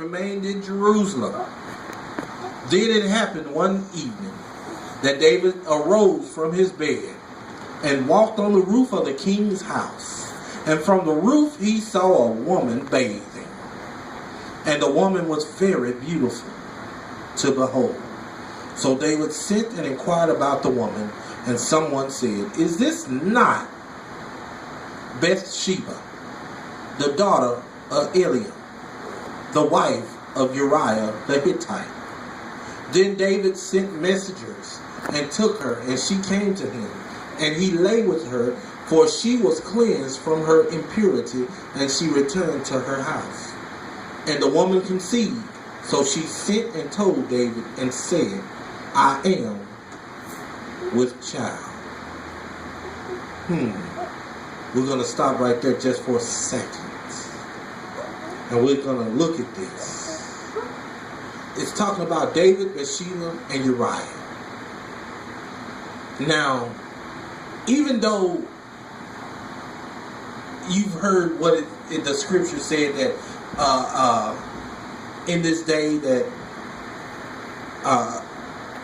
remained in Jerusalem. Then it happened one evening that David arose from his bed and walked on the roof of the king's house. And from the roof he saw a woman bathing. And the woman was very beautiful to behold. So David sent and inquired about the woman, and someone said, "Is this not Bathsheba, the daughter of Eliam, the wife of Uriah the Hittite?" Then David sent messengers and took her, and she came to him, and he lay with her, for she was cleansed from her impurity, and she returned to her house. And the woman conceived, so she sent and told David and said, "I am with child." We're going to stop right there just for a second. And we're going to look at this. It's talking about David, Bathsheba, and Uriah. Now, even though you've heard what the scripture said that in this day that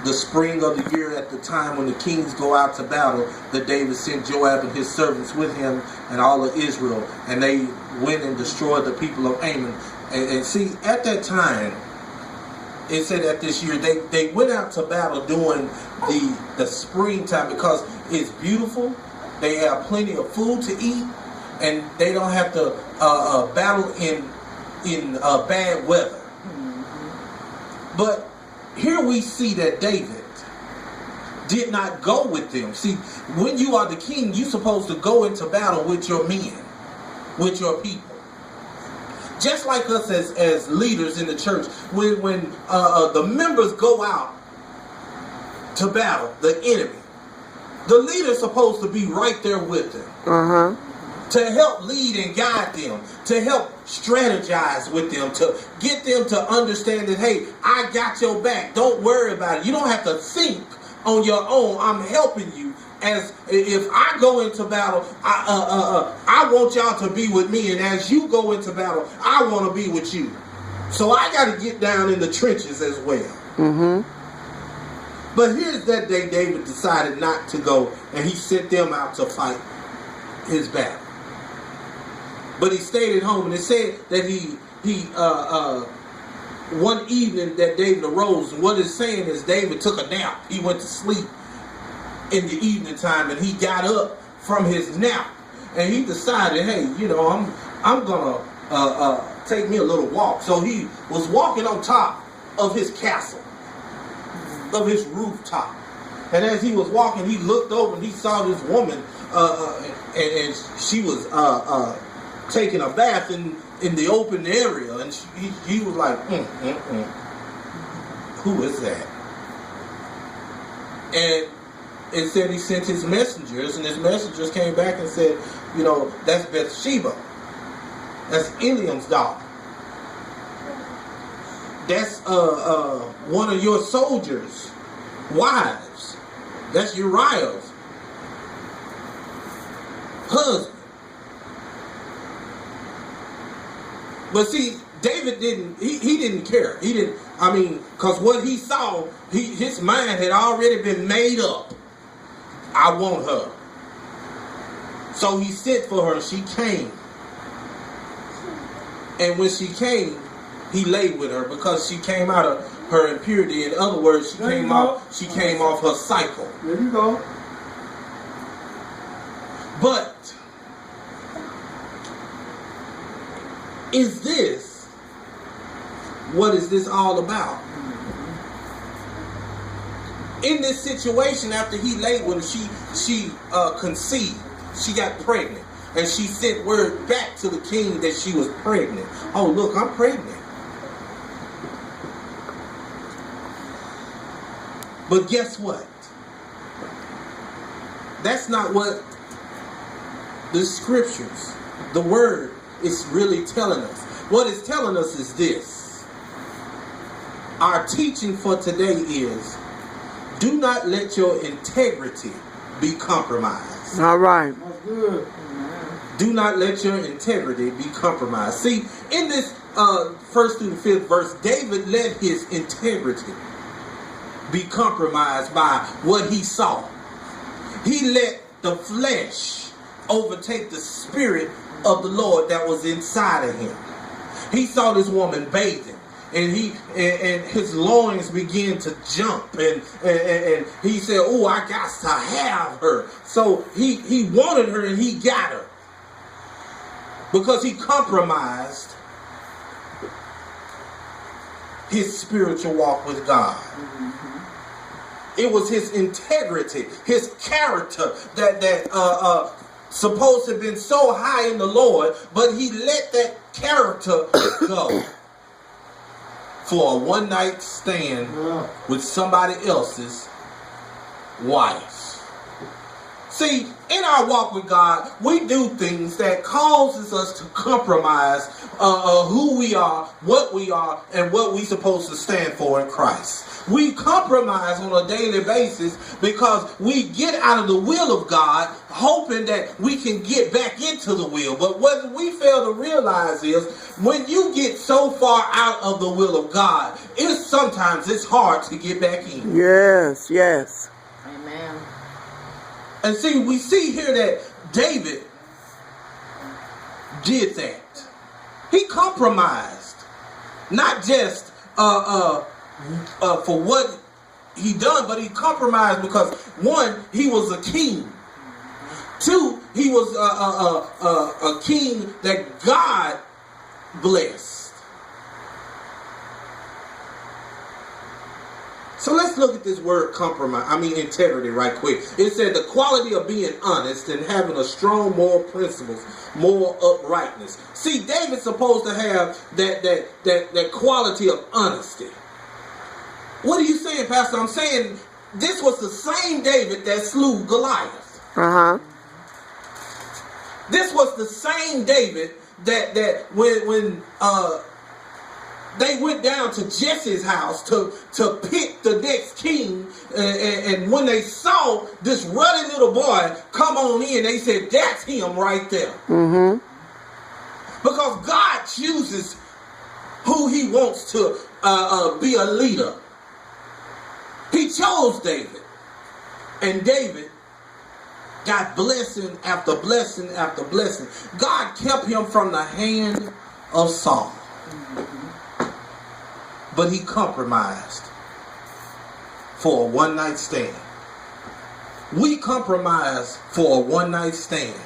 the spring of the year, at the time when the kings go out to battle, that David sent Joab and his servants with him and all of Israel, and they went and destroyed the people of Ammon. And see, at that time, it said that this year they went out to battle during the springtime because it's beautiful. They have plenty of food to eat, and they don't have to battle in bad weather. But here we see that David did not go with them. See, when you are the king, you're supposed to go into battle with your men, with your people. Just like us as leaders in the church, when the members go out to battle the enemy, the leader's supposed to be right there with them. To help lead and guide them, to help strategize with them, to get them to understand that, hey, I got your back. Don't worry about it. You don't have to think on your own. I'm helping you. As if I go into battle, I want y'all to be with me, and as you go into battle, I want to be with you. So I got to get down in the trenches as well. But here's that day David decided not to go, and he sent them out to fight his battle. But he stayed at home, and it said that he one evening that David arose, and what it's saying is David took a nap. He went to sleep in the evening time, and he got up from his nap, and he decided, hey, you know, I'm gonna take me a little walk. So he was walking on top of his castle, of his rooftop, and as he was walking, he looked over and he saw this woman, and she was taking a bath in the open area, and he was like, who is that? And it said he sent his messengers, and his messengers came back and said, you know, that's Bathsheba. That's Eliam's daughter. That's one of your soldiers' wives. That's Uriah's husband. But see, David didn't care. He didn't, because what he saw, his mind had already been made up. I want her. So he sent for her, and she came. And when she came, he lay with her because she came out of her impurity. In other words, she came off her cycle. There you go. But what is this all about? In this situation, after he laid with her, she conceived. She got pregnant. And she sent word back to the king that she was pregnant. Oh, look, I'm pregnant. But guess what? That's not what the scriptures, the word, is really telling us. What it's telling us is this. Our teaching for today is, do not let your integrity be compromised. All right. That's good. Do not let your integrity be compromised. See, in this first through the fifth verse, David let his integrity be compromised by what he saw. He let the flesh overtake the spirit of the Lord that was inside of him. He saw this woman bathing, and his loins began to jump, and he said, "Oh, I got to have her." So he wanted her, and he got her because he compromised his spiritual walk with God. It was his integrity, his character that supposed to have been so high in the Lord, but he let that character go for a one-night stand with somebody else's wife. See, in our walk with God, we do things that causes us to compromise who we are, and what we're supposed to stand for in Christ. We compromise on a daily basis because we get out of the will of God, hoping that we can get back into the will. But what we fail to realize is when you get so far out of the will of God, sometimes it's hard to get back in. Yes, yes. Amen. And see, we see here that David did that. He compromised, not just for what he done, but he compromised because, one, he was a king. Two, he was a king that God blessed. So let's look at this word integrity right quick. It said the quality of being honest and having a strong moral principles, moral uprightness. See, David's supposed to have that quality of honesty. What are you saying, Pastor? I'm saying this was the same David that slew Goliath. This was the same David that when they went down to Jesse's house to pick the next king, and when they saw this ruddy little boy come on in, they said, "That's him right there." Because God chooses who he wants to be a leader. He chose David, and David got blessing after blessing after blessing. God kept him from the hand of Saul. But he compromised for a one-night stand. We compromise for a one-night stand.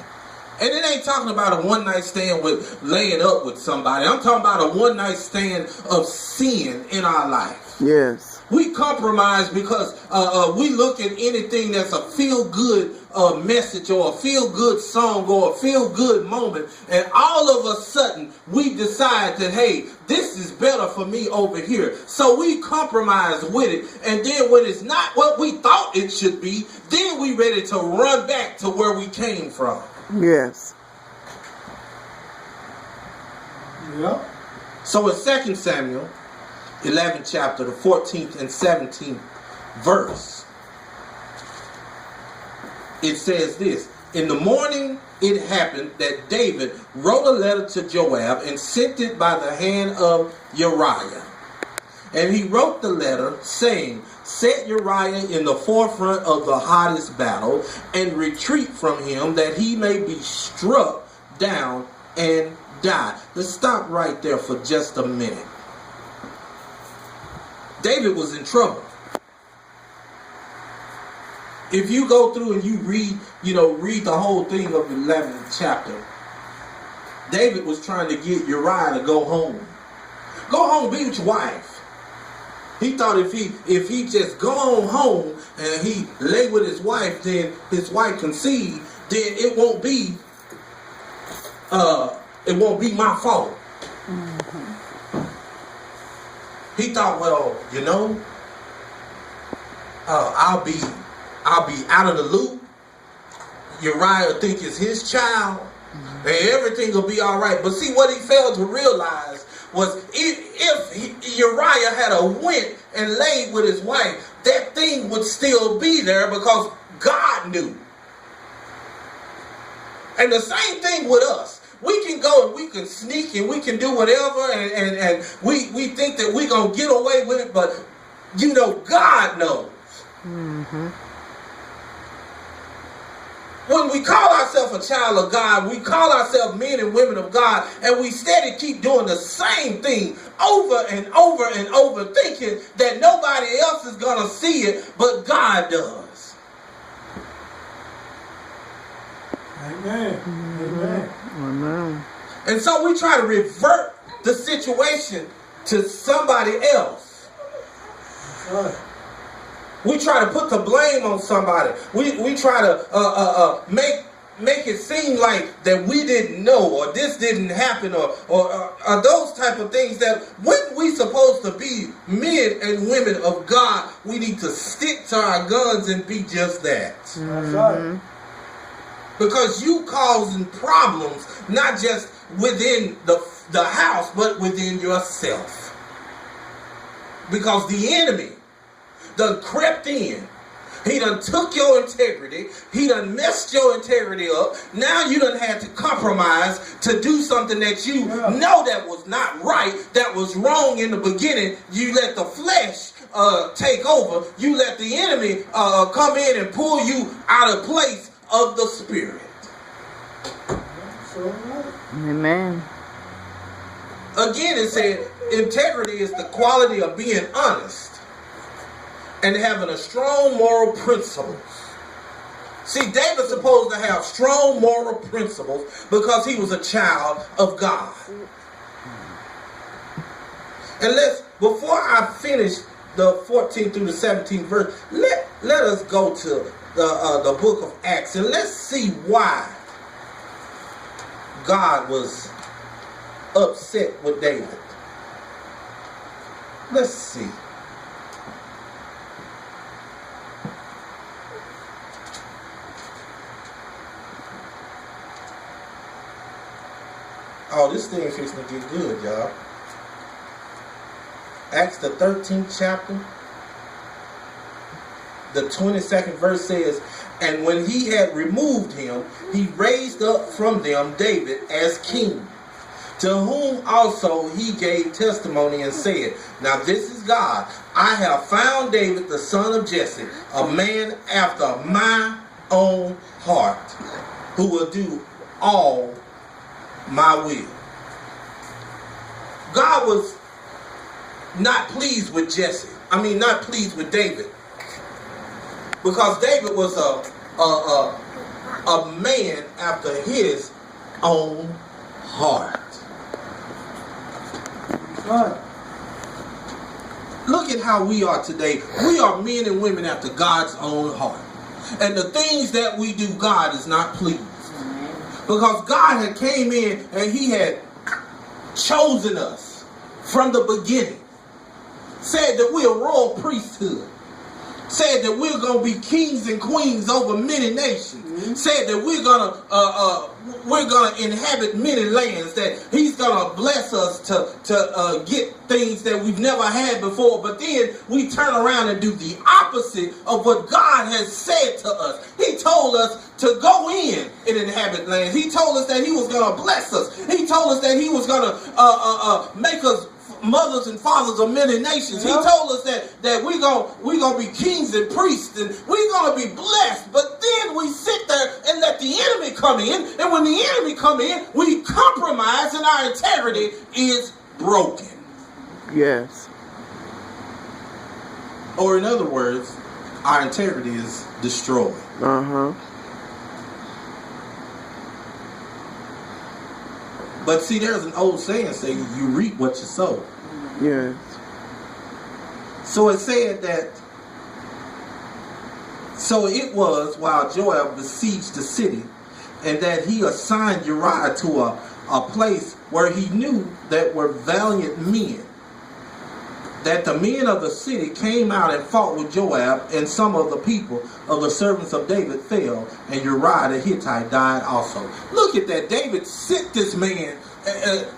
And it ain't talking about a one-night stand with laying up with somebody. I'm talking about a one-night stand of sin in our life. Yes. We compromise because we look at anything that's a feel-good message or a feel-good song or a feel-good moment, and all of a sudden we decide that, hey, this is better for me over here. So we compromise with it, and then when it's not what we thought it should be, then we ready to run back to where we came from. Yes. Yeah. So in 2 Samuel 11th chapter, the 14th and 17th verse, it says this: "In the morning it happened that David wrote a letter to Joab and sent it by the hand of Uriah. And he wrote the letter saying, 'Set Uriah in the forefront of the hottest battle and retreat from him that he may be struck down and die.'" Let's stop right there for just a minute. David was in trouble. If you go through and you read the whole thing of the 11th chapter, David was trying to get Uriah to go home. Go home, be with your wife. He thought if he just go on home and he lay with his wife, then his wife conceived, then it won't be my fault. He thought, well, I'll be out of the loop. Uriah will think it's his child, and everything will be all right. But see, what he failed to realize was if Uriah had a went and laid with his wife, that thing would still be there because God knew. And the same thing with us. we can go and we can sneak and we can do whatever, and we think that we're going to get away with it, but you know, God knows. Mm-hmm. When we call ourselves a child of God, we call ourselves men and women of God, and we steady keep doing the same thing over and over and over, thinking that nobody else is going to see it, but God does. Amen. Amen. Amen. And so we try to revert the situation to somebody else. That's right. We try to put the blame on somebody. We try to make it seem like that we didn't know, or this didn't happen, or those type of things, that when we supposed to be men and women of God, we need to stick to our guns and be just that. That's right. Because you causing problems, not just within the house, but within yourself. Because the enemy done crept in. He done took your integrity. He done messed your integrity up. Now you done had to compromise to do something that you know that was not right, that was wrong in the beginning. You let the flesh take over. You let the enemy come in and pull you out of place of the spirit. Amen. Again, it said integrity is the quality of being honest and having a strong moral principles. See, David's supposed to have strong moral principles because he was a child of God. And before I finish the 14th through the 17th verse, let us go to the book of Acts, and let's see why God was upset with David. Let's see. Oh, this thing is fixing to get good, y'all. Acts the 13th chapter, the 22nd verse says, and when he had removed him, he raised up from them David as king, to whom also he gave testimony and said, now this is God. I have found David the son of Jesse, a man after my own heart, who will do all my will. God was not pleased with Jesse. Not pleased with David. Because David was a man after his own heart. Right. Look at how we are today. We are men and women after God's own heart. And the things that we do, God is not pleased. Because God had came in and he had chosen us from the beginning. Said that we're a royal priesthood. Said that we're going to be kings and queens over many nations. Mm-hmm. Said that we're going to inhabit many lands. That he's going to bless us to get things that we've never had before. But then we turn around and do the opposite of what God has said to us. He told us to go in and inhabit lands. He told us that he was going to bless us. He told us that he was going to make us mothers and fathers of many nations. He told us that we're gonna be kings and priests, and we're gonna be blessed. But then we sit there and let the enemy come in, and when the enemy come in, we compromise and our integrity is broken. Yes. Or in other words, our integrity is destroyed. Uh-huh. But see, there's an old saying you reap what you sow. Yes. So it said that, so it was while Joab besieged the city, and that he assigned Uriah to a place where he knew that were valiant men, that the men of the city came out and fought with Joab, and some of the people of the servants of David fell, and Uriah the Hittite died also. Look at that. David sent this man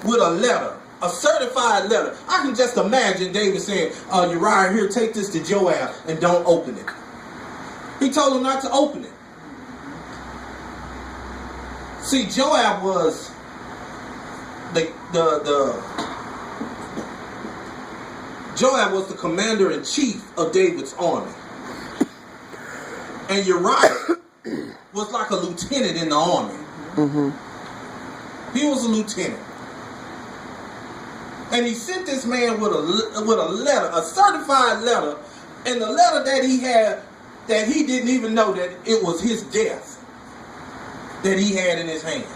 with a letter, a certified letter. I can just imagine David saying, Uriah, here, take this to Joab and don't open it. He told him not to open it. See, Joab was Joab was the commander-in-chief of David's army. And Uriah was like a lieutenant in the army. Mm-hmm. He was a lieutenant. And he sent this man with a letter, a certified letter, and the letter that he had, that he didn't even know that it was his death that he had in his hand.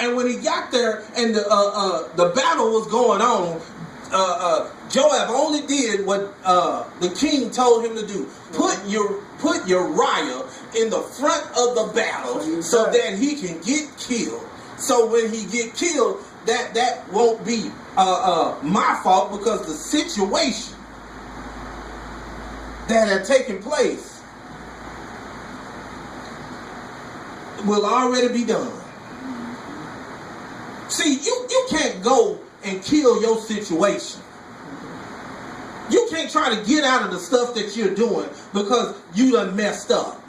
And when he got there and the battle was going on, Joab only did what the king told him to do. Put Uriah in the front of the battle so that he can get killed. So when he get killed, that won't be my fault, because the situation that had taken place will already be done. See, you can't go and kill your situation. You can't try to get out of the stuff that you're doing because you done messed up.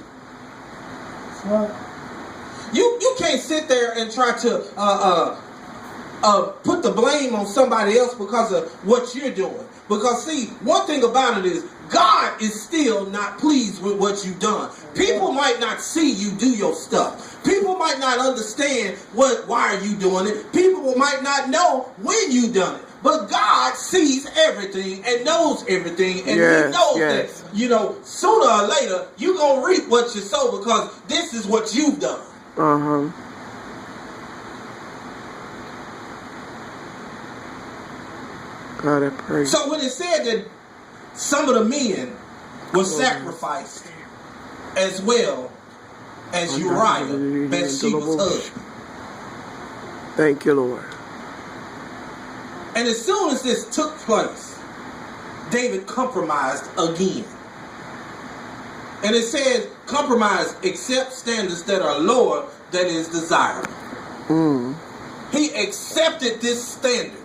Right. You can't sit there and try to put the blame on somebody else because of what you're doing. Because see, one thing about it is, God is still not pleased with what you've done. People might not see you do your stuff. People might not understand why are you doing it. People might not know when you done it. But God sees everything and knows everything. And He knows that, sooner or later, you're going to reap what you sow, because this is what you've done. Uh-huh. God, I praise. So when it said that some of the men were sacrificed as well as Uriah, Bathsheba's husband. Thank you, Lord. And as soon as this took place, David compromised again. And it says, compromise, accept standards that are lower than is desirable. He accepted this standard.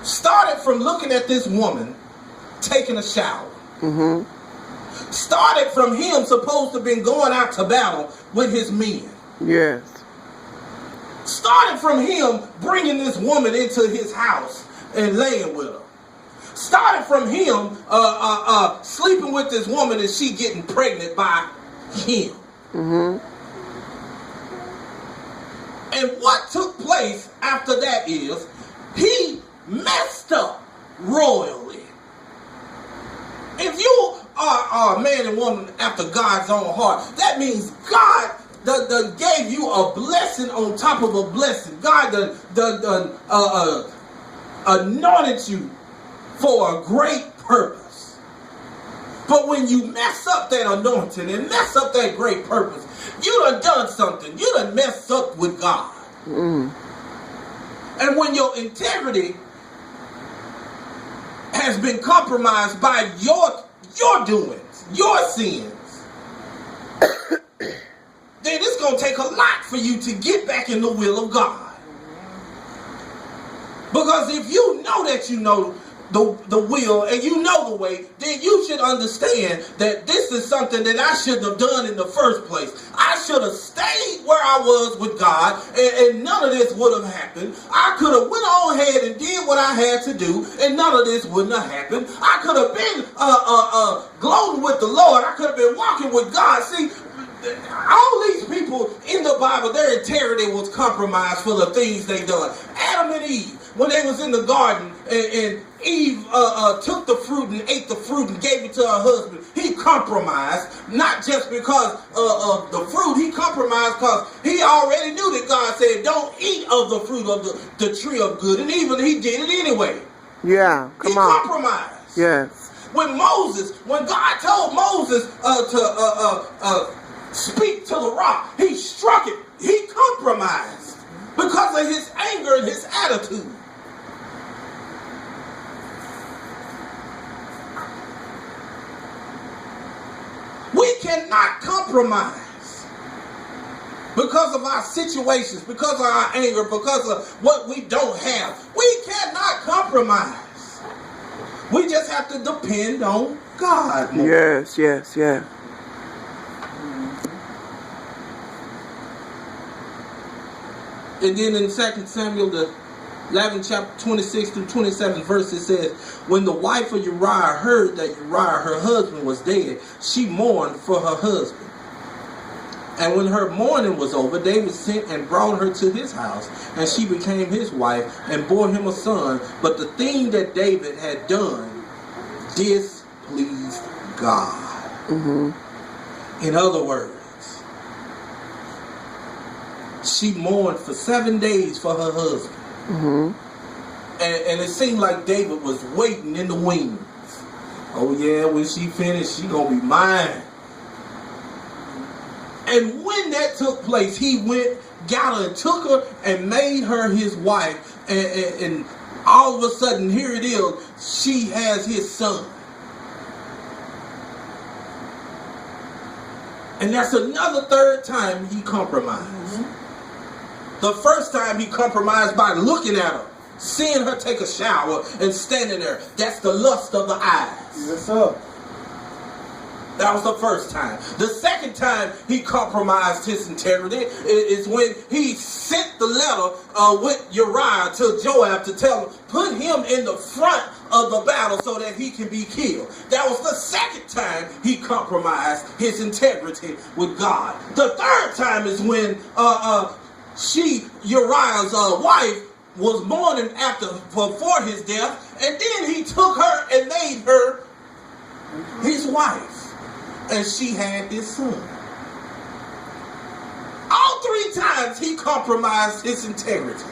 Started from looking at this woman taking a shower. Started from him supposed to have been going out to battle with his men. Yes. Started from him bringing this woman into his house and laying with her. Started from him sleeping with this woman and she getting pregnant by him. And what took place after that is he messed up royally. If you are a man and woman after God's own heart, that means God gave you a blessing on top of a blessing. God anointed you for a great purpose. But when you mess up that anointing and mess up that great purpose, you done something. You done messed up with God. And when your integrity has been compromised by your doings, your sins, then it's going to take a lot for you to get back in the will of God. Because if you know that you know the will and you know the way, then you should understand that this is something that I shouldn't have done in the first place. I should have stayed where I was with God, and none of this would have happened. I could have went on ahead and did what I had to do, and none of this wouldn't have happened. I could have been gloating with the Lord. I could have been walking with God. See, all these people in the Bible, their integrity was compromised for the things they done. Adam and Eve, when they was in the garden, and Eve took the fruit and ate the fruit and gave it to her husband, he compromised, not just because of the fruit. He compromised because he already knew that God said, don't eat of the fruit of the tree of good, and even he did it anyway. Yeah, come on. He compromised. Yes. When God told Moses to speak to the rock, he struck it. He compromised because of his anger and his attitude. We cannot compromise because of our situations, because of our anger, because of what we don't have. We cannot compromise. We just have to depend on God. Yes, yes, yes. And then in 2 Samuel, the 11th chapter, 26 through 27 verse, it says, when the wife of Uriah heard that Uriah, her husband, was dead, she mourned for her husband. And when her mourning was over, David sent and brought her to his house, and she became his wife and bore him a son. But the thing that David had done displeased God. In other words, she mourned for 7 days for her husband. And it seemed like David was waiting in the wings. Oh yeah, when she finished, she gonna be mine. And when that took place, he went, got her, and took her, and made her his wife. And all of a sudden, here it is, she has his son. And that's another third time he compromised. The first time he compromised by looking at her, seeing her take a shower, and standing there. That's the lust of the eyes. Yes, sir. That was the first time. The second time he compromised his integrity is when he sent the letter with Uriah to Joab to tell him, put him in the front of the battle so that he can be killed. That was the second time he compromised his integrity with God. The third time is when Uriah's wife, was mourning before his death, and then he took her and made her his wife. And she had this son. All 3 times he compromised his integrity.